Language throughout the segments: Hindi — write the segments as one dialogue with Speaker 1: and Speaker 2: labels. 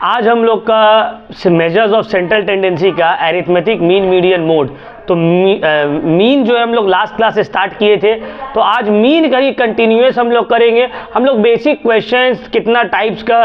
Speaker 1: आज हम लोग का मेजर्स ऑफ सेंट्रल टेंडेंसी का एरिथमेटिक मीन मीडियन मोड। तो मीन जो है हम लोग लास्ट क्लास से स्टार्ट किए थे, तो आज मीन का ही कंटिन्यूस हम लोग करेंगे। हम लोग बेसिक क्वेश्चंस, कितना टाइप्स का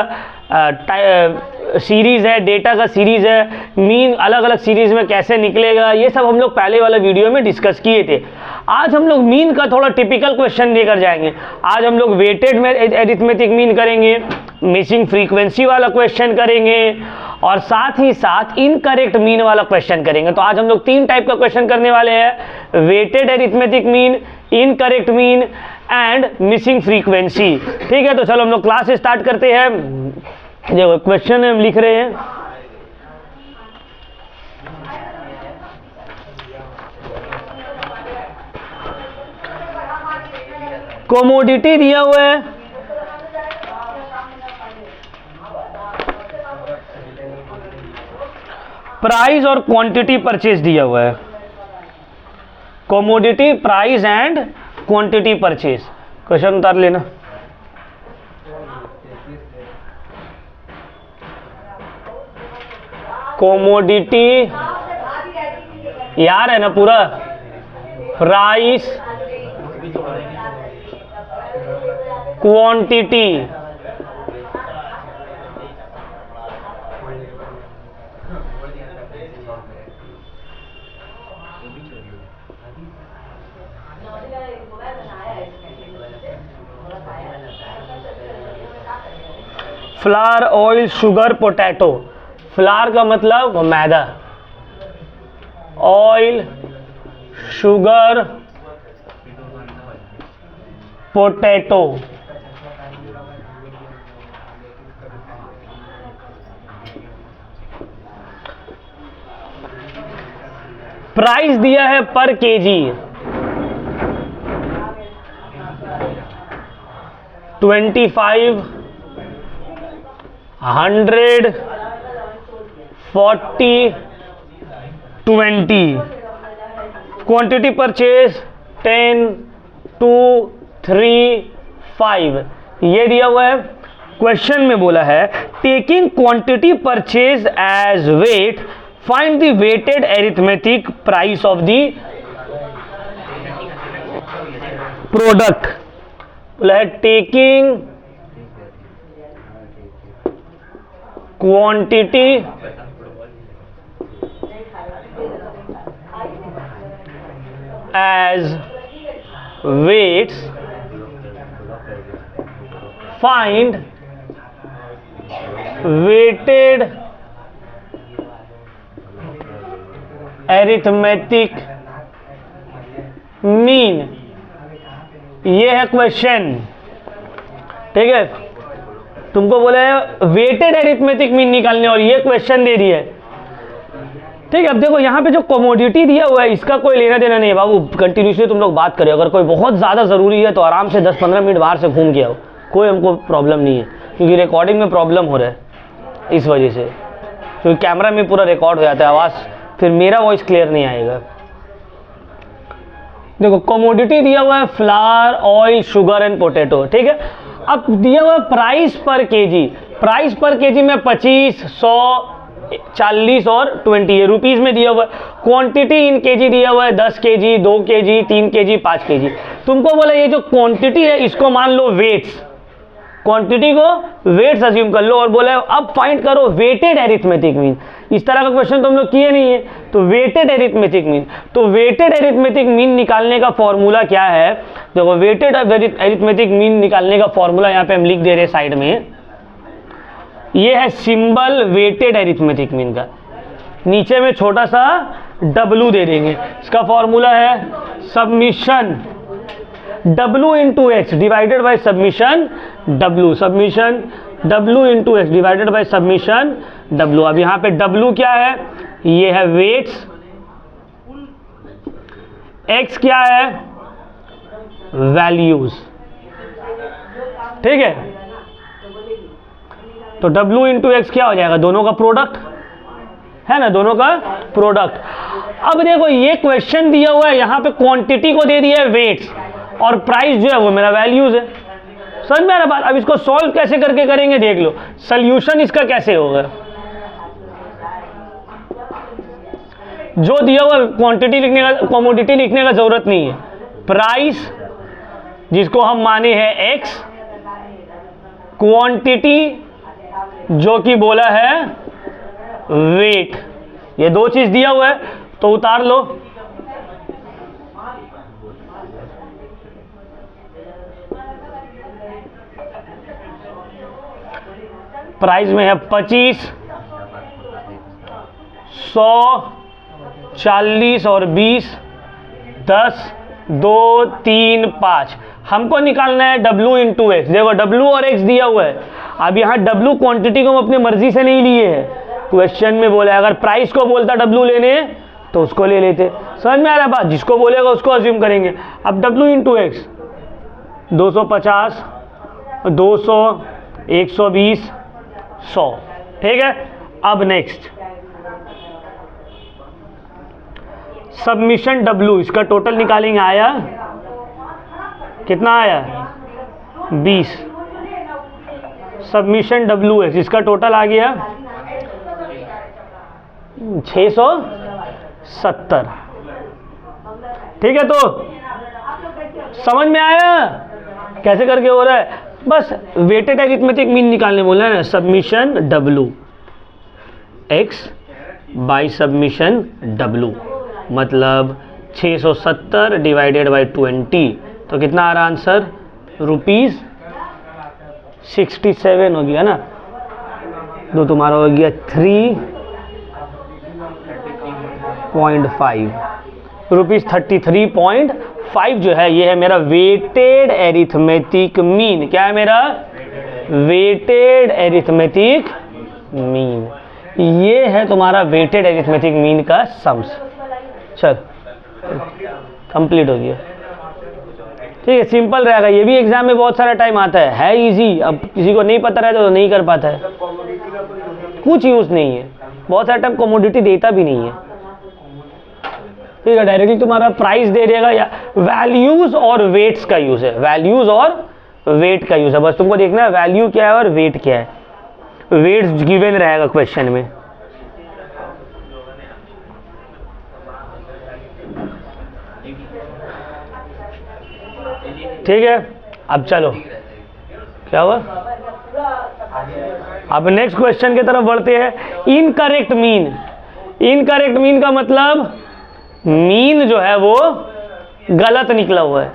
Speaker 1: सीरीज़ है, डेटा का सीरीज़ है, मीन अलग अलग सीरीज़ में कैसे निकलेगा, ये सब हम लोग पहले वाला वीडियो में डिस्कस किए थे। आज हम लोग मीन का थोड़ा टिपिकल क्वेश्चन लेकर जाएंगे। आज हम लोग वेटेड में एरिथमेटिक मीन करेंगे, मिसिंग फ्रीक्वेंसी वाला क्वेश्चन करेंगे और साथ ही साथ इनकरेक्ट मीन वाला क्वेश्चन करेंगे। तो आज हम लोग 3 टाइप का क्वेश्चन करने वाले हैं: weighted arithmetic mean, incorrect mean and missing frequency. ठीक है, तो चलो हम लोग क्लास स्टार्ट करते हैं। देखो क्वेश्चन हम लिख रहे हैं, कोमोडिटी दिया हुआ है, प्राइस और क्वांटिटी परचेज दिया हुआ है। Commodity, price and quantity purchase. Question उतार लेना। कोमोडिटी यार है ना पूरा, price, quantity, flower, oil, sugar, potato. Flower का मतलब मैदा, ऑयल, शुगर, पोटैटो। प्राइस दिया है पर केजी 25, 100, 40, 20। क्वांटिटी परचेज 10, 2, 3, 5 ये दिया हुआ है। क्वेश्चन में बोला है taking quantity purchase as weight, find the weighted arithmetic price of the product. बोला है taking quantity as weights, find weighted arithmetic mean। ये है क्वेश्चन। ठीक है, तुमको बोले वेटेड एरिथमेटिक मीन निकालने और ये क्वेश्चन दे दिया है। ठीक है, अब देखो यहाँ पे जो कमोडिटी दिया हुआ है इसका कोई लेना देना नहीं है बाबू। कंटिन्यूसली तुम लोग बात करो, अगर कोई बहुत ज़्यादा ज़रूरी है तो आराम से 10-15 मिनट बाहर से घूम के आओ, कोई हमको प्रॉब्लम नहीं है। क्योंकि रिकॉर्डिंग में प्रॉब्लम हो रहा है इस वजह से, क्योंकि कैमरा में पूरा रिकॉर्ड हो जाता है आवाज़, फिर मेरा वॉइस क्लियर नहीं आएगा। देखो कमोडिटी दिया हुआ है flower, oil, sugar and potato. ठीक है, अब दिया हुआ है प्राइस पर केजी। प्राइस पर केजी में 25, 100, 40 और 20 ये रुपीस में दिया हुआ है। क्वांटिटी इन केजी दिया हुआ है 10 केजी, 2 केजी, 3 केजी, 5 केजी। तुमको बोला ये जो क्वांटिटी है इसको मान लो वेट्स, क्वांटिटी को वेट्स अज्यूम कर लो और बोला अब फाइंड करो वेटेड एरिथमेटिक मीन। इस तरह का क्वेश्चन तुम लोग किए नहीं है, तो वेटेड एरिथमेटिक मीन। तो वेटेड एरिथमेटिक मीन निकालने का फॉर्मूला क्या है? देखो वेटेड एरिथमेटिक मीन निकालने का फॉर्मूला यहाँ पे हम लिख दे रहे हैं साइड में। ये है सिंबल वेटेड एरिथमेटिक मीन का, नीचे में छोटा सा W दे देंगे। इसका फॉर्मूला है submission W into x divided by submission W, submission W into x divided by submission W। अब यहाँ पे W क्या है? ये है वेट्स, X क्या है? वैल्यूज। ठीक है, तो W इंटू एक्स क्या हो जाएगा? दोनों का प्रोडक्ट है ना, दोनों का प्रोडक्ट। अब देखो ये क्वेश्चन दिया हुआ है, यहाँ पे क्वांटिटी को दे दिया है वेट्स और प्राइस जो है वो मेरा वैल्यूज है। समझ में आ रहा बात? अब इसको सॉल्व कैसे करके करेंगे देख लो, सोल्यूशन इसका कैसे होगा। जो दिया हुआ क्वांटिटी लिखने का, कमोडिटी लिखने का जरूरत नहीं है। प्राइस जिसको हम माने हैं एक्स, क्वांटिटी जो कि बोला है वेट, ये दो चीज दिया हुआ है तो उतार लो। प्राइस में है 25, 100, 40 और 20, 10, 2, 3, 5। हमको निकालना है W इंटू एक्स। देखो W और X दिया हुआ है। अब यहाँ W क्वांटिटी को हम अपनी मर्जी से नहीं लिए है, क्वेश्चन में बोला है। अगर प्राइस को बोलता W लेने तो उसको ले लेते। समझ में आ रहा है बात? जिसको बोलेगा उसको अज्यूम करेंगे। अब W इंटू एक्स 250, 200, 120, 100। ठीक है। अब नेक्स्ट सबमिशन W, इसका टोटल निकालेंगे। आया कितना? आया 20। सबमिशन WX, इसका टोटल आ गया 670। ठीक है, तो समझ में आया कैसे करके हो रहा है? बस वेटेड अरिथमेटिक मीन निकालने बोला है ना। Submission WX by submission W, मतलब 670 डिवाइडेड बाई 20, तो कितना आ रहा आंसर? ₹67 हो गया ना। तो तुम्हारा हो गया 3.5 ₹33.5 जो है ये है मेरा वेटेड एरिथमेटिक मीन। क्या है मेरा? Weighted arithmetic mean. ये है तुम्हारा वेटेड एरिथमेटिक मीन का सम्स। चल कंप्लीट हो गया। ठीक है, सिंपल रहेगा। ये भी एग्जाम में बहुत सारा टाइम आता है इजी। अब किसी को नहीं पता रहता तो नहीं कर पाता है, कुछ यूज नहीं है। बहुत सारा टाइम कमोडिटी देता भी नहीं है। ठीक है, डायरेक्टली तुम्हारा प्राइस दे देगा या वैल्यूज और वेट्स का यूज है। वैल्यूज और वेट का यूज है, बस तुमको देखना है वैल्यू क्या है और वेट क्या है। वेट्स गिवन रहेगा क्वेश्चन में। ठीक है, अब चलो क्या हुआ? अब नेक्स्ट क्वेश्चन की तरफ बढ़ते हैं। Incorrect mean. इनकरेक्ट मीन का मतलब मीन जो है वो गलत निकला हुआ है।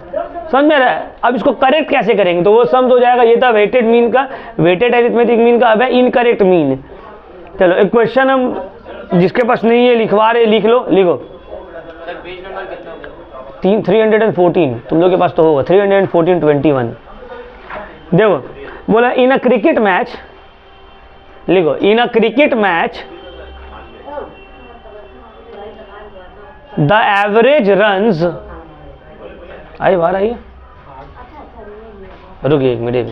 Speaker 1: समझ में रहा है? अब इसको करेक्ट कैसे करेंगे? तो वो समझ हो जाएगा। ये था वेटेड मीन का, वेटेड एरिथमेटिक मीन का। अब है इनकरेक्ट मीन। चलो एक क्वेश्चन हम जिसके पास नहीं है लिखवा रहे, लिख लो। लिखो 314, तुम लोग के पास तो होगा 314/21। देखो बोला इन अ क्रिकेट मैच, लिखो in a cricket match the average runs, I bar I, रुकिए एक मिनट।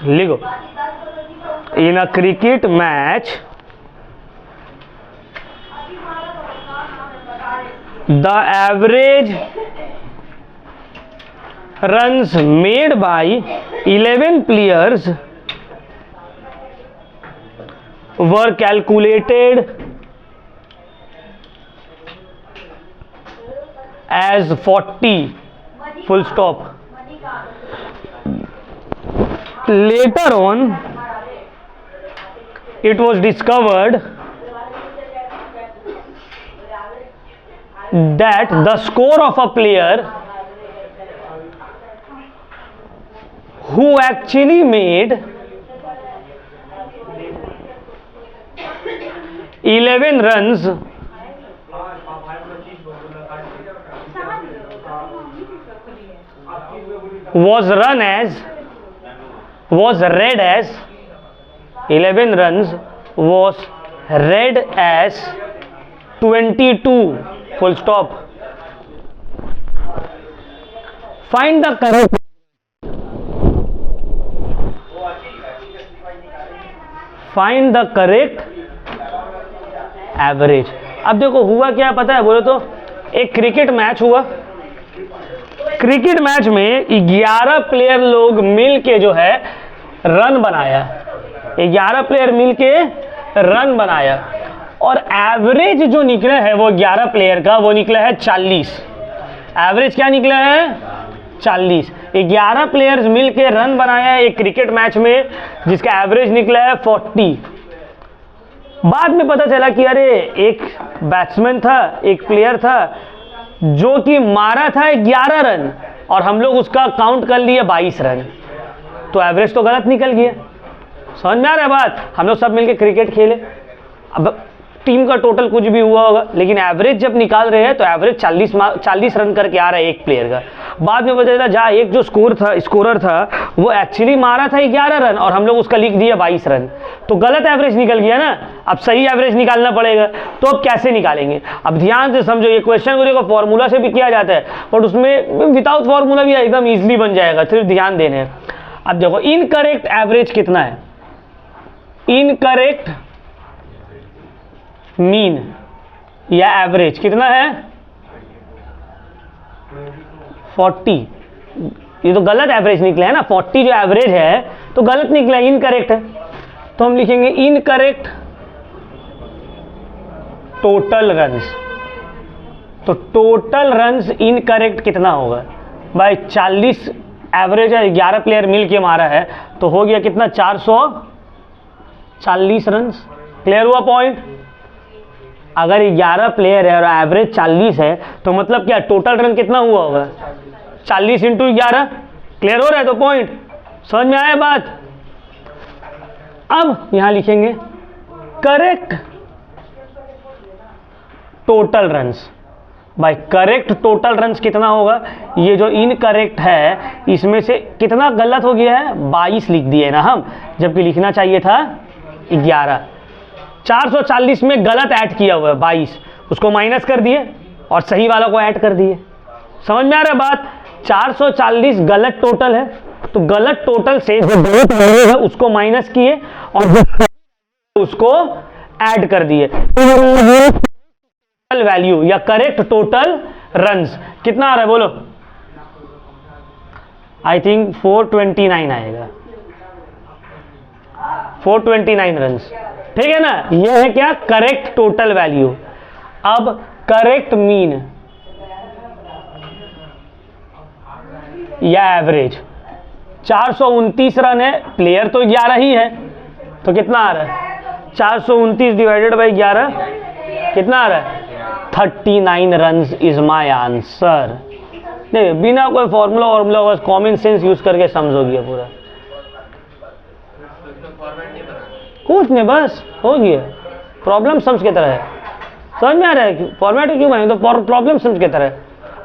Speaker 1: लिखो in a cricket match the average runs made by 11 players were calculated as 40 full stop. Later on it was discovered that the score of a player who actually made 11 runs was read as 11 runs was read as 22 full stop. Find the correct. Find the correct average. अब देखो हुआ क्या पता है, बोलो तो एक क्रिकेट मैच हुआ, क्रिकेट मैच में 11 प्लेयर लोग मिल के जो है रन बनाया, 11 प्लेयर मिल के रन बनाया, और एवरेज जो निकला है वो 11 प्लेयर का वो निकला है 40। एवरेज क्या निकला है? 40। 11 प्लेयर्स मिल के रन बनाया है एक क्रिकेट मैच में जिसका एवरेज निकला है 40। बाद में पता चला कि अरे एक बैट्समैन था, एक प्लेयर था जो कि मारा था 11 रन और हम लोग उसका काउंट कर लिए 22 रन, तो एवरेज तो गलत निकल गया। समझ में आ रहा है बात? हम लोग सब मिलके क्रिकेट खेले, अब टीम का टोटल कुछ भी हुआ होगा, लेकिन एवरेज जब निकाल रहे हैं तो एवरेज 40 रन करके आ रहा है एक प्लेयर का। बाद में पता चला जहाँ एक जो स्कोरर था वो एक्चुअली मारा था 11 रन और हम लोग उसका लिख दिया 22 रन, तो गलत एवरेज निकल गया ना। अब सही एवरेज निकालना पड़ेगा, तो अब कैसे निकालेंगे? अब ध्यान से समझो, ये क्वेश्चन को फॉर्मूला से भी किया जाता है, बट उसमें विदाउट फॉर्मूला भी एकदम ईजिली बन जाएगा, सिर्फ ध्यान देने हैं। अब देखो इनकरेक्ट एवरेज कितना है, इनकरेक्ट मीन या एवरेज कितना है? 40। ये तो गलत एवरेज निकला है ना, 40 जो एवरेज है तो गलत निकला, इनकरेक्ट है। तो हम लिखेंगे इनकरेक्ट टोटल रन्स। तो टोटल रन्स इनकरेक्ट कितना होगा भाई? 40 एवरेज है, 11 प्लेयर मिल के मारा है, तो हो गया कितना? 440 रन्स। क्लियर हुआ पॉइंट? अगर 11 प्लेयर है और एवरेज 40 है तो मतलब क्या टोटल रन कितना हुआ होगा? 40 इंटू 11। क्लियर हो रहा है तो पॉइंट समझ में आया बात? अब यहां लिखेंगे करेक्ट टोटल रन्स। भाई करेक्ट टोटल रन्स कितना होगा? ये जो इनकरेक्ट है इसमें से कितना गलत हो गया है? 22 लिख दिए ना हम, जबकि लिखना चाहिए था 11। 440 में गलत ऐड किया हुआ है 22, उसको माइनस कर दिए और सही वाला को ऐड कर दिए। समझ में आ रहा है बात? 440 गलत टोटल है, तो गलत टोटल से जो गलत है उसको माइनस किए और उसको ऐड कर दिए। टोटल वैल्यू या करेक्ट टोटल रन्स कितना आ रहा है बोलो? आई थिंक 429 आएगा, 429 रन्स। ठीक है ना? ये है क्या? Correct total value. अब करेक्ट मीन या एवरेज 429 रन है, प्लेयर तो 11 ही है, तो कितना आ रहा है? 429 डिवाइडेड बाई 11 कितना आ रहा है? 39 रन्स इज माय आंसर। नहीं, बिना कोई फॉर्मूला वॉर्मूला बस कॉमन सेंस यूज करके समझोगे पूरा, कुछ नहीं, बस हो गया। प्रॉब्लम सम्स की तरह है। समझ में आ रहा है? फॉर्मेट क्यों बने? तो प्रॉब्लम सम्स की तरह है,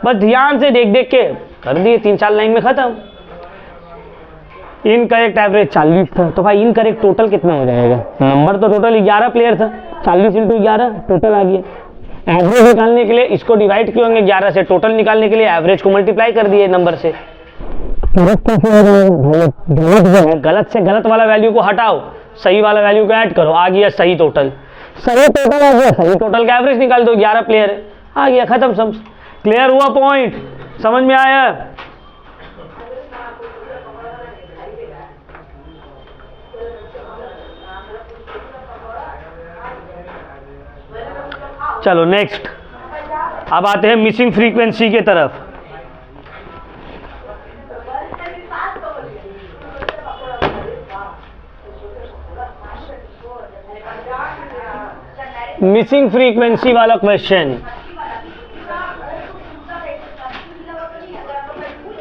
Speaker 1: बस ध्यान से देख देख के कर दिए, 3-4 लाइन में खत्म। इनकरेक्ट एवरेज 40 था, तो भाई इनकरेक्ट टोटल कितना हो जाएगा? नंबर तो टोटल 11 प्लेयर था, 40 इंटू 11 टोटल आ गया। एवरेज निकालने के लिए इसको डिवाइड किए होंगे 11 से, टोटल निकालने के लिए एवरेज को मल्टीप्लाई कर दिए नंबर से। गलत से गलत वाला वैल्यू को हटाओ, सही वाला वैल्यू को ऐड करो, आ गया सही टोटल। सही टोटल आ गया, सही टोटल का एवरेज निकाल दो, 11 प्लेयर है, आ गया, खत्म सब। क्लियर हुआ पॉइंट? समझ में आया? चलो नेक्स्ट, अब आते हैं मिसिंग फ्रीक्वेंसी के तरफ। मिसिंग फ्रीक्वेंसी वाला question,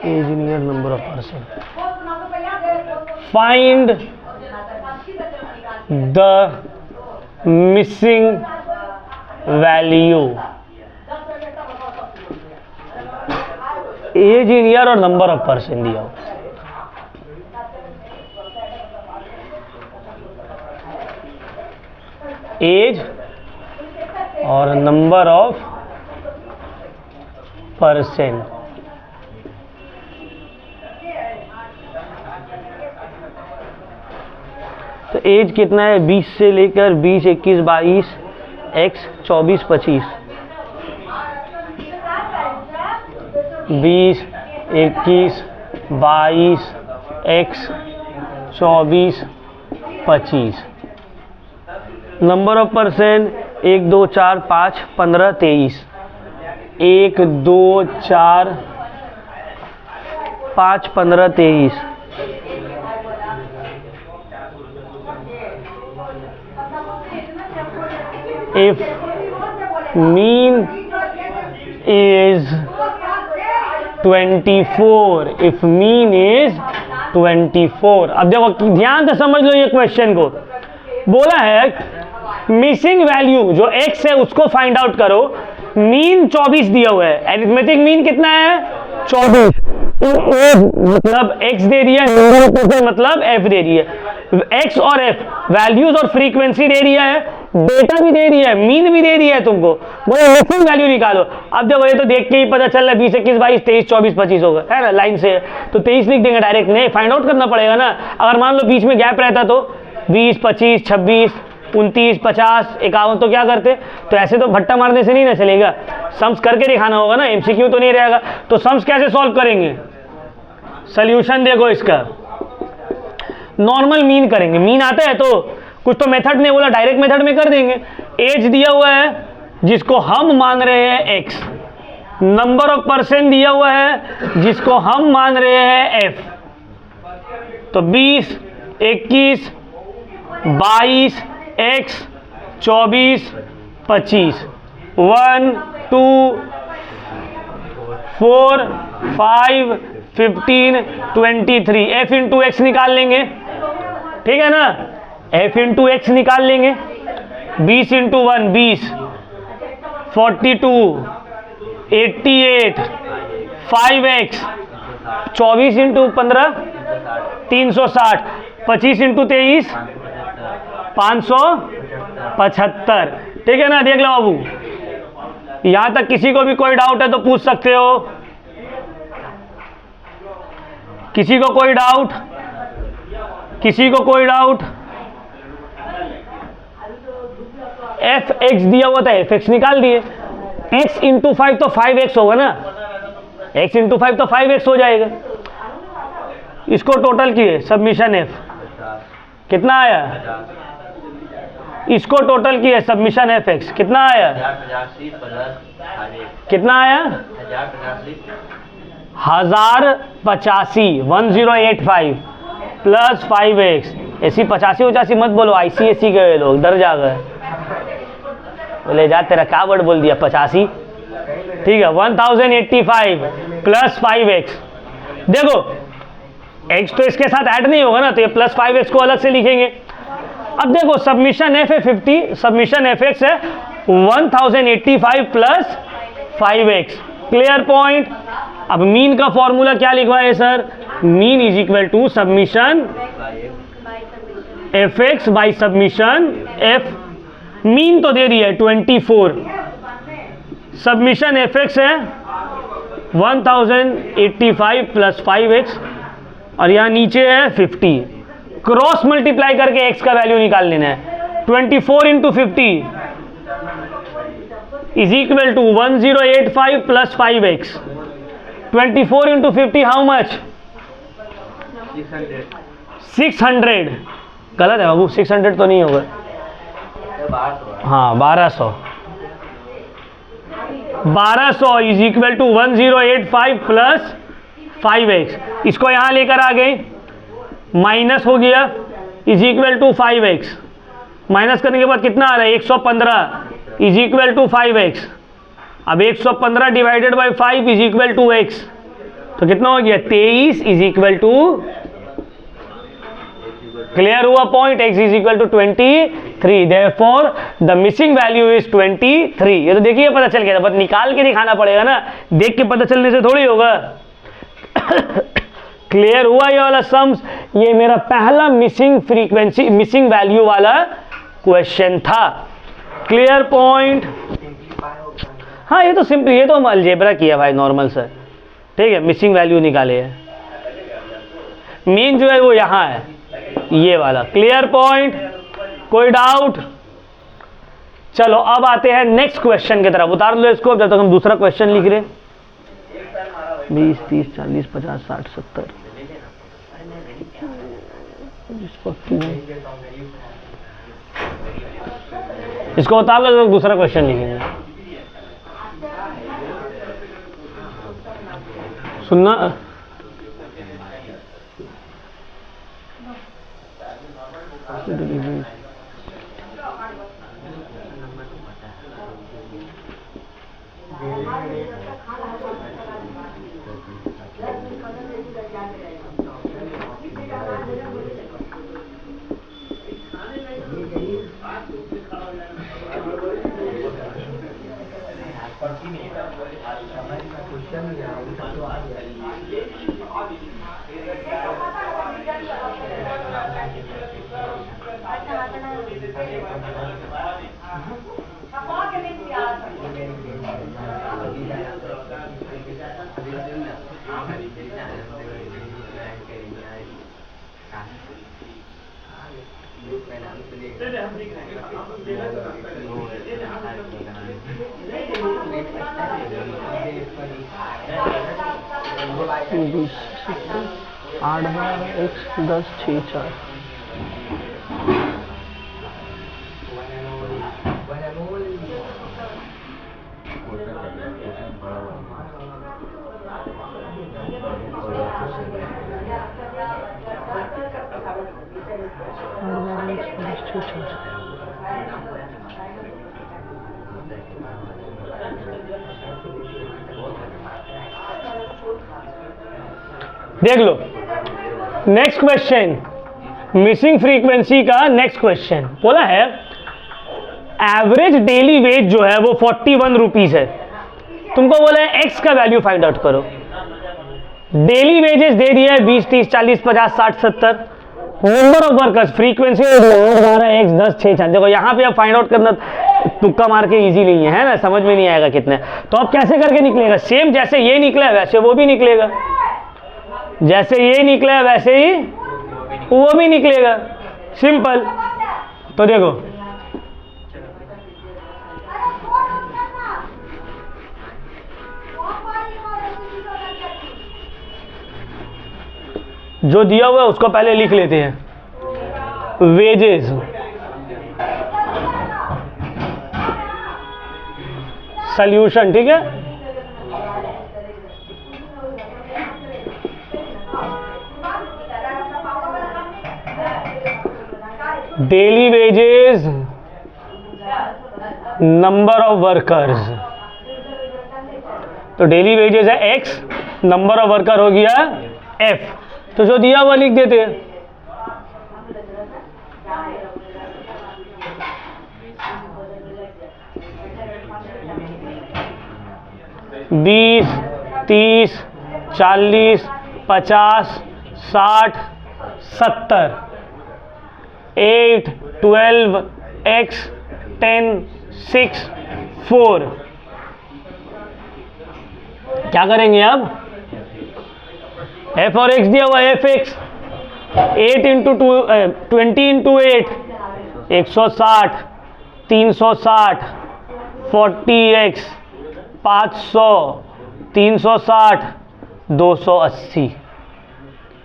Speaker 1: age in year number of person, find the missing value. Age in year और नंबर ऑफ पर्सन दिया हो। एज और नंबर ऑफ पर्सन। तो एज कितना है 20 से लेकर 20, 21, 22, x 24, 25, 20, 21, 22, x 24, 25। Number of percent 1, 2, 4, 5, 15, 23। 1, 2, 4, 5, 15, 23। If mean is 24, if mean is 24। अब देखो ध्यान से समझ लो ये क्वेश्चन को। बोला है मिसिंग वैल्यू जो x है उसको फाइंड आउट करो। मीन 24 दिया हुआ है, अरिथमेटिक मीन कितना है 24, मतलब x दे दिया है, मतलब f दे दिया है। x और f वैल्यूज और फ्रीक्वेंसी दे दिया है, डेटा भी दे दिया है, मीन भी दे दिया है तुमको, बोले मिसिंग वैल्यू निकालो। अब देखो ये तो देख के ही पता चल रहा है 20, 21, 22, 23, 24, 25 होगा, है ना, लाइन से तो 23 लिख देंगे डायरेक्ट। नहीं, फाइंड आउट करना पड़ेगा ना। अगर मान लो बीच में गैप रहता तो 20, 25, 26, 29, 50, 51 तो क्या करते? तो ऐसे तो भट्टा मारने से नहीं ना चलेगा, सम्स करके दिखाना होगा ना, एमसीक्यू तो नहीं रहेगा। तो सम्स कैसे सॉल्व करेंगे? सॉल्यूशन देखो इसका, नॉर्मल मीन करेंगे। मीन आता है तो कुछ तो मेथड ने बोला डायरेक्ट मेथड में कर देंगे। एज दिया हुआ है जिसको हम मान रहे हैं x, नंबर ऑफ परसेंट दिया हुआ है जिसको हम मान रहे हैं f। तो 20, 21, 22, x 24, 25, 1, 2, 4, 5, 15, 23। f इंटू एक्स निकाल लेंगे, ठीक है ना, f इंटू एक्स निकाल लेंगे। 20 इंटू 1 20, 42, 88, 5x, 24 इंटू 15 360, 25 इंटू 23 575। ठीक है ना, देख लो बाबू, यहां तक किसी को भी कोई डाउट है तो पूछ सकते हो। किसी को कोई डाउट? किसी को कोई डाउट? एफ एक्स दिया हुआ था, एफ एक्स निकाल दिए। एक्स इंटू 5 तो 5x होगा ना, एक्स इंटू 5 तो 5x हो जाएगा। इसको टोटल किए, सबमिशन एफ कितना आया? इसको टोटल किए, सबमिशन एफ एक्स कितना आया? कितना आया? 1085 1085 प्लस 5x। ऐसी 85 मत बोलो, ICSE के लोग डर जा गए, बोले जा तेरा क्या वर्ड बोल दिया 85। ठीक है, 1085 प्लस 5x। देखो x तो इसके साथ ऐड नहीं होगा ना, तो ये प्लस 5x को अलग से लिखेंगे। अब देखो सबमिशन एफ है 50, सबमिशन एफ एक्स है 1085 प्लस 5x। Clear point. अब मीन का फॉर्मूला क्या लिखवाए sir? Mean is equal to summation f x by summation f. Mean तो दे दिया है 24, सबमिशन एफ एक्स है 1085 प्लस 5x और यहाँ नीचे है 50। क्रॉस मल्टीप्लाई करके x का वैल्यू निकाल लेना है। 24 into 50 is equal to 1085 plus 5x। 24 into 50 how much? 600। गलत है बाबू, 600 तो नहीं होगा, हाँ 1200। 1200 is equal to 1085 plus 5x। इसको यहां लेकर आ गए, माइनस हो गया, is equal to 5x। Minus करने के बाद कितना आ रहा है? 115 इज इक्वल टू 5x। अब 115 divided by 5 is equal to x, तो कितना हो गया? 23 इज इक्वल टू। क्लियर हुआ point? x is equal to 23। Therefore the missing value is 23। ये तो देखिए पता चल गया था, बस निकाल के दिखाना पड़ेगा ना, देख के पता चलने से थोड़ी होगा। क्लियर हुआ ये वाला सम्स? ये मेरा पहला मिसिंग फ्रीक्वेंसी, मिसिंग वैल्यू वाला क्वेश्चन था। Clear point? हाँ ये तो सिंपल, ये तो हम अलजेब्रा किया भाई नॉर्मल सर। ठीक है, मिसिंग वैल्यू निकाले है। मीन जो है वो यहाँ है, ये वाला। Clear point? कोई डाउट? चलो अब आते हैं नेक्स्ट क्वेश्चन की तरफ। उतार लो इसको जब तक हम दूसरा क्वेश्चन लिख रहे। 20, 30, 40, 50, 60, 70, इसको उतार लो, तो दूसरा क्वेश्चन लिखेंगे। सुनना, आठ बार x 10 6 4 देख लो नेक्स्ट क्वेश्चन, मिसिंग फ्रीक्वेंसी का नेक्स्ट क्वेश्चन बोला है एवरेज डेली वेज जो है वो 41 रुपीज है। तुमको बोला है एक्स का वैल्यू फाइंड आउट करो। डेली वेजेस दे दिया है 20, 30, 40, 50, 60, 70। Number of workers frequency x 10 6 4। देखो यहाँ पे अब फाइंड आउट करना तुक्का मार के इजी नहीं है ना, समझ में नहीं आएगा कितने। तो अब कैसे करके निकलेगा? सेम जैसे ये निकला वैसे वो भी निकलेगा, जैसे ये निकला वैसे ही वो भी निकलेगा, सिंपल। तो देखो जो दिया हुआ है उसको पहले लिख लेते हैं। वेजेस सॉल्यूशन, ठीक है। Daily wages number of workers, तो डेली वेजेस है एक्स, नंबर ऑफ वर्कर हो गया एफ। तो जो दिया हुआ लिख देते हैं। बीस, 30, 40, 50, 60, 70, 8, 12, x, 10, 6, 4। क्या करेंगे अब? f और x दिया हुआ है, F x 8 into 20 into 8 160, 360, 40x 500, 360, 280।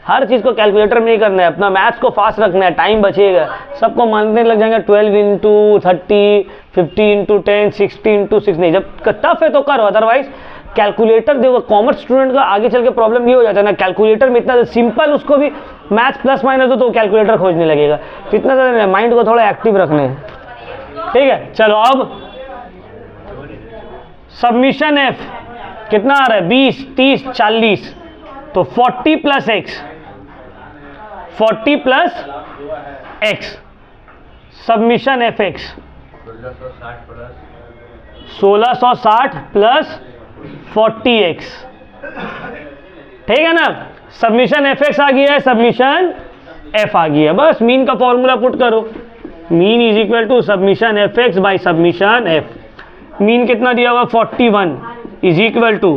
Speaker 1: हर चीज़ को कैलकुलेटर में ही करना है, अपना मैथ्स को फास्ट रखना है, टाइम बचेगा। सबको मानने लग जाएंगे 12 इंटू 30, 50 इंटू 10, 60 इंटू 6। नहीं, जब टफ है तो करो, अदरवाइज कैलकुलेटर देखो। कॉमर्स स्टूडेंट का आगे चल के प्रॉब्लम ये हो जाता है ना, कैलकुलेटर में इतना सिंपल उसको भी मैथ्स प्लस माइनस हो तो कैलकुलेटर खोजने लगेगा। तो इतना ज़्यादा माइंड को थोड़ा एक्टिव रखना है, ठीक है। चलो अब सबमिशन एफ कितना आ रहा है? 20, 30, 40, तो 40 plus x, 40 plus x, submission f x 1660 plus 40x, ठीक है ना। सबमिशन एफ एक्स आ गया है, सबमिशन एफ आ गया है। बस मीन का फॉर्मूला पुट करो, mean is equal to summation f x by summation f. Mean कितना दिया हुआ? 41 is equal to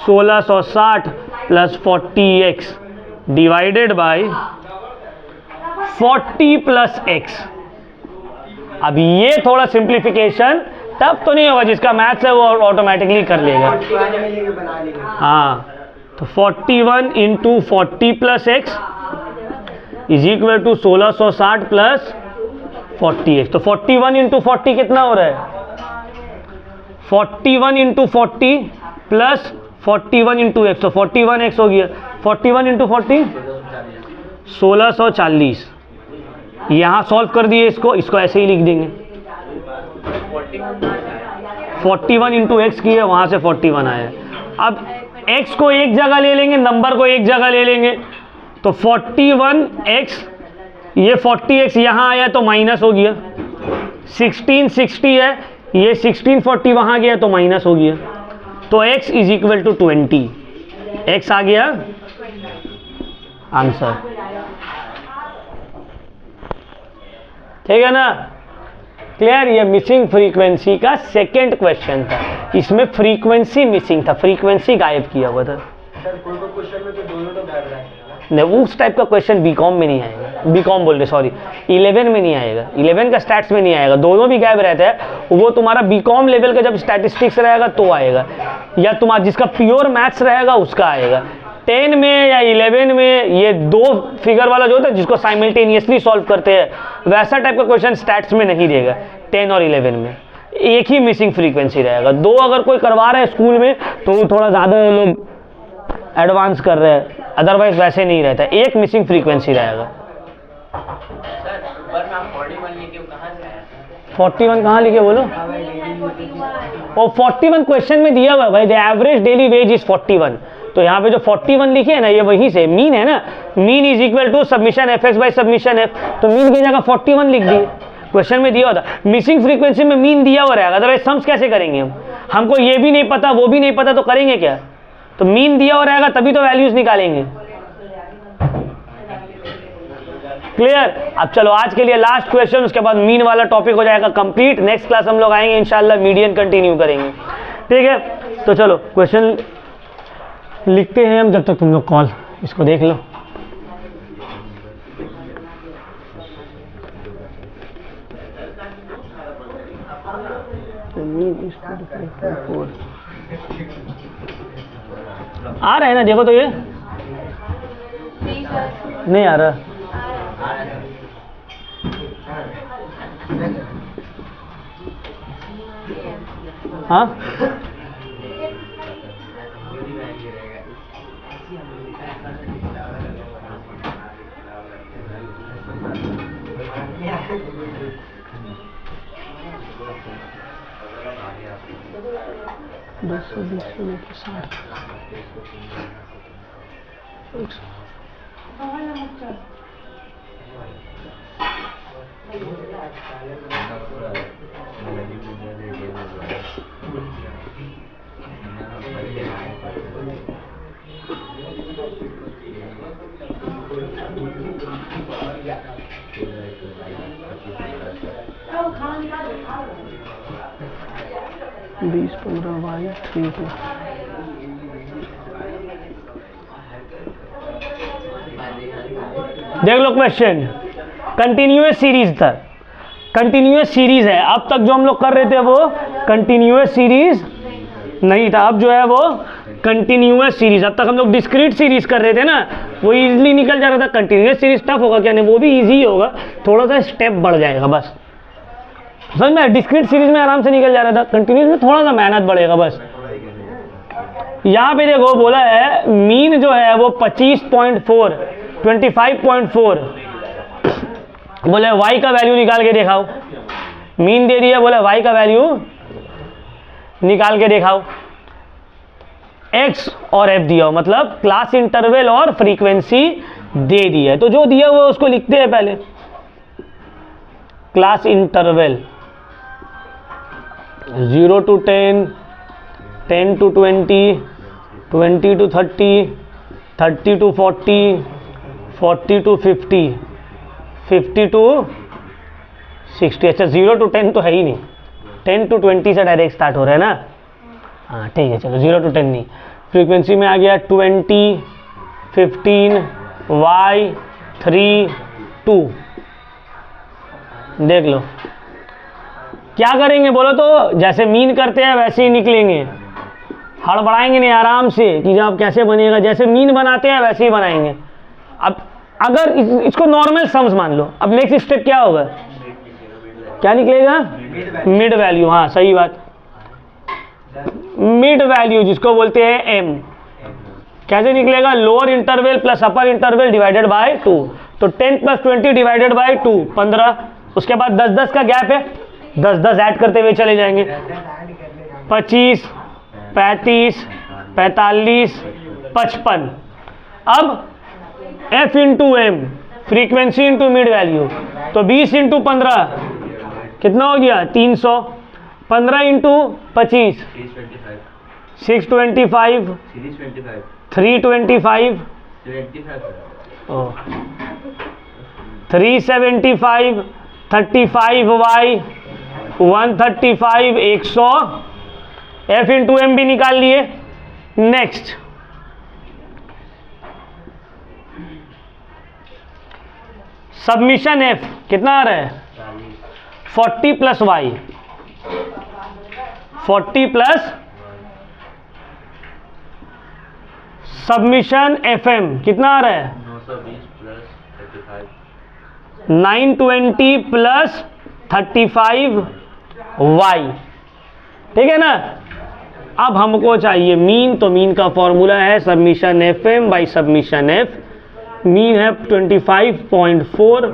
Speaker 1: 1660 plus 40x divided by 40 plus x. अब ये थोड़ा सिंप्लीफिकेशन तब तो नहीं होगा, जिसका मैथ्स है वो ऑटोमेटिकली कर लेगा। हाँ, तो 41 into 40 plus x is equal to 1660 plus 40x। तो 41 इंटू 40 कितना हो रहा है? 41 इंटू 40 प्लस 41 इंटू एक्स, तो 41x हो गया। 41 इंटू 40 1640। यहाँ सॉल्व कर दिए इसको, इसको ऐसे ही लिख देंगे। 41 इंटू एक्स की है, वहाँ से 41 आया। अब x को एक जगह ले लेंगे, नंबर को एक जगह ले लेंगे, तो 41x, ये 40x यहाँ आया तो माइनस हो गया। 1660 है, ये 1640 वहाँ गया तो माइनस हो गया। तो x is equal to 20। x आ गया आंसर। ठीक है ना? क्लियर? ये मिसिंग फ्रीक्वेंसी का सेकंड क्वेश्चन था। इसमें फ्रीक्वेंसी मिसिंग था, फ्रीक्वेंसी गायब किया हुआ था।
Speaker 2: सर कोई क्वेश्चन में तो दोनों तो गायब रहे।
Speaker 1: नहीं, उस टाइप का क्वेश्चन बीकॉम में नहीं आएगा, बीकॉम बोल रहे सॉरी, 11 में नहीं आएगा, 11 का स्टैट्स में नहीं आएगा। दोनों भी गायब रहते हैं। वो तुम्हारा बीकॉम लेवल का जब स्टैटिस्टिक्स रहेगा तो आएगा, या तुम्हारा जिसका प्योर मैथ्स रहेगा उसका आएगा। 10 में या 11 में ये दो फिगर वाला जो होता है जिसको साइमल्टेनियसली सॉल्व करते हैं, वैसा टाइप का क्वेश्चन स्टैट्स में नहीं रहेगा। 10 और 11 में एक ही मिसिंग फ्रीक्वेंसी रहेगा। दो अगर कोई करवा रहा है स्कूल में तो वो थोड़ा ज़्यादा लोग एडवांस कर रहे हैं, अदरवाइज वैसे नहीं रहता। एक मिसिंग फ्रीक्वेंसी रहेगा।
Speaker 2: सर 41 लिखे कहाँ से आया?
Speaker 1: 41 कहाँ लिखे बोलो? और 41 क्वेश्चन में दिया हुआ भाई, the average daily veg is 41। तो यहाँ पे जो 41 लिखे है ना, ये वहीं से मीन है ना। Mean is equal to summation f x by summation f, तो मीन की जगह 41 लिख दिए। क्वेश्चन में दिया होता, मिसिंग फ्रीक्वेंसी में मीन दिया हुआ रहेगा, अदरवाइज सम्स कैसे करेंगे हम? हमको ये भी नहीं पता वो भी नहीं पता, तो करेंगे क्या? तो मीन दिया हुआ रहेगा तभी तो वैल्यूज निकालेंगे। क्लियर? अब चलो आज के लिए लास्ट क्वेश्चन, उसके बाद मीन वाला टॉपिक हो जाएगा कंप्लीट। नेक्स्ट क्लास हम लोग आएंगे इंशाल्लाह, मीडियन कंटिन्यू करेंगे। ठीक है, तो चलो क्वेश्चन लिखते हैं हम, जब तक तुम लोग कॉल इसको देख लो। आ रहा है ना? देखो तो ये नहीं आ रहा। हाँ, दस सौ 20 से लेकर 60। बीस 15 वाई 3 2। देख लो क्वेश्चन, कंटिन्यूअस सीरीज था, कंटिन्यूअस सीरीज है। अब तक जो हम लोग कर रहे थे वो कंटिन्यूअस सीरीज नहीं था, अब जो है वो कंटिन्यूअस सीरीज। अब तक हम लोग डिस्क्रीट सीरीज कर रहे थे ना, वो इजीली निकल जा रहा था। कंटिन्यूअस सीरीज टफ होगा क्या? नहीं, वो भी इजी होगा, थोड़ा सा स्टेप बढ़ जाएगा बस। समझ में? डिस्क्रीट सीरीज में आराम से निकल जा रहा था, कंटिन्यूअस में थोड़ा सा मेहनत बढ़ेगा बस। यहाँ पे देखो बोला है मीन जो है वो 25.4 25.4। बोले y का वैल्यू निकाल के दिखाओ। मीन दे दिया, बोले y का वैल्यू निकाल के दिखाओ। x और f दिया हो, मतलब क्लास इंटरवल और फ्रीक्वेंसी दे दी है। तो जो दिया हुआ उसको लिखते हैं पहले। Class interval 0 to 10, 10 to 20, 20 to 30, 30 to 40, 40 to 50, 50 to 60। अच्छा 0 to 10 तो है ही नहीं, 10 to 20 से डायरेक्ट स्टार्ट हो रहा है ना। हाँ ठीक है, चलो 0 to 10 नहीं। फ्रीक्वेंसी में आ गया 20, 15, y 3 2। देख लो क्या करेंगे बोलो तो, जैसे मीन करते हैं वैसे ही निकलेंगे, हड़बड़ाएंगे नहीं, आराम से कि जब कैसे बनेगा, जैसे मीन बनाते हैं वैसे ही बनाएंगे। अब अगर इसको नॉर्मल सम्स मान लो, अब नेक्स्ट स्टेप क्या होगा, क्या निकलेगा, मिड वैल्यू। हाँ सही बात, मिड वैल्यू जिसको बोलते हैं एम, कैसे निकलेगा, lower interval plus upper interval divided by 2। तो 10 प्लस 20 डिवाइडेड बाय 2 15, उसके बाद 10-10 का गैप है, 10-10 ऐड करते हुए चले जाएंगे, 25, 35, 45, 55। अब f into m, frequency into mid value, तो 20 इंटू 15 कितना हो गया 300, 15 into 25 625, 325, 375, 35y, 135, 100, f into M भी निकाल लिए। नेक्स्ट सबमिशन f कितना आ रहा है 40 plus y, 40 plus submission fm कितना आ रहा है 920 प्लस 35 y, ठीक है ना। अब हमको चाहिए मीन, तो मीन का फॉर्मूला है submission fm by submission f। Mean है 25.4,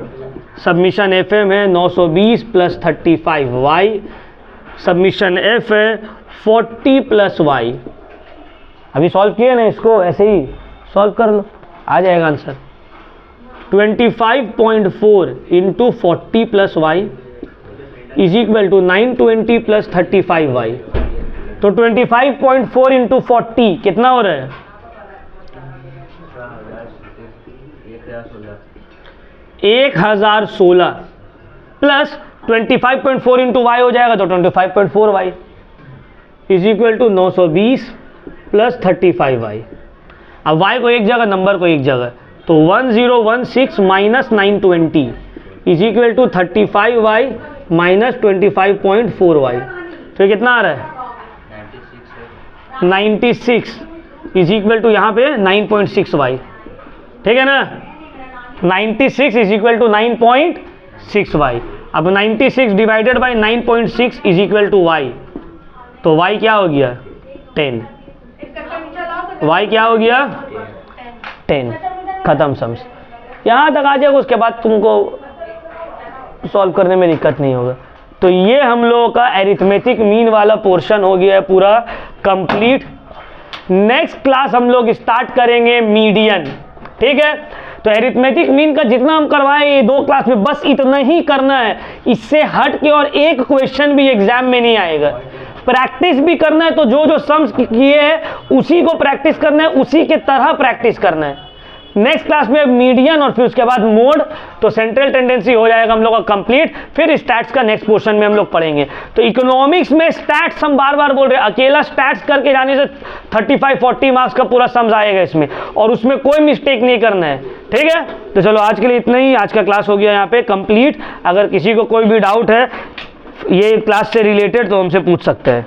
Speaker 1: सबमिशन fm है 920 प्लस 35y, सबमिशन f है 40 प्लस y। अभी सॉल्व किए ना, इसको ऐसे ही सॉल्व कर लो, आ जाएगा answer. 25.4 into 40 plus y is equal to 920 plus 35y। तो 25.4 इंटू 40 कितना हो रहा है 1016 प्लस 25.4 इंटू वाई हो जाएगा, तो 25.4y is equal to 920 plus 35y। अब y को एक जगह, नंबर को एक जगह, तो 1016 minus 920 is equal to 35y minus 25.4y। तो ये कितना आ रहा है 96 इज इक्वल टू यहाँ पे 9.6y, ठीक है ना। 96 इज इक्वल टू 9.6y। अब 96 divided by 9.6 is equal to y, तो y क्या हो गया 10, y क्या हो गया 10। खत्म सम्स, यहाँ तक आ जाएगा, उसके बाद तुमको सॉल्व करने में दिक्कत नहीं होगा। तो ये हम लोगों का एरिथमेटिक मीन वाला पोर्शन हो गया है पूरा कंप्लीट। नेक्स्ट क्लास हम लोग स्टार्ट करेंगे मीडियन, ठीक है। तो एरिथमेटिक मीन का जितना हम करवाएं ये 2 क्लास में बस इतना ही करना है, इससे हट के और एक क्वेश्चन भी एग्जाम में नहीं आएगा। प्रैक्टिस भी करना है, तो जो जो सम्स किए हैं उसी को प्रैक्टिस करना है, उसी के तरह प्रैक्टिस करना है। नेक्स्ट क्लास में मीडियन और फिर उसके बाद मोड, तो सेंट्रल टेंडेंसी हो जाएगा हम लोग का कंप्लीट। फिर स्टैट्स का नेक्स्ट पोर्शन में हम लोग पढ़ेंगे। तो इकोनॉमिक्स में स्टैट्स हम बार बार बोल रहे हैं, अकेला स्टैट्स करके जाने से 35-40 मार्क्स का पूरा सम्स आएगा इसमें, और उसमें कोई मिस्टेक नहीं करना है, ठीक है। तो चलो आज के लिए इतना ही, आज का क्लास हो गया यहाँ पे कंप्लीट। अगर किसी को कोई भी डाउट है ये क्लास से रिलेटेड तो हमसे पूछ सकते हैं।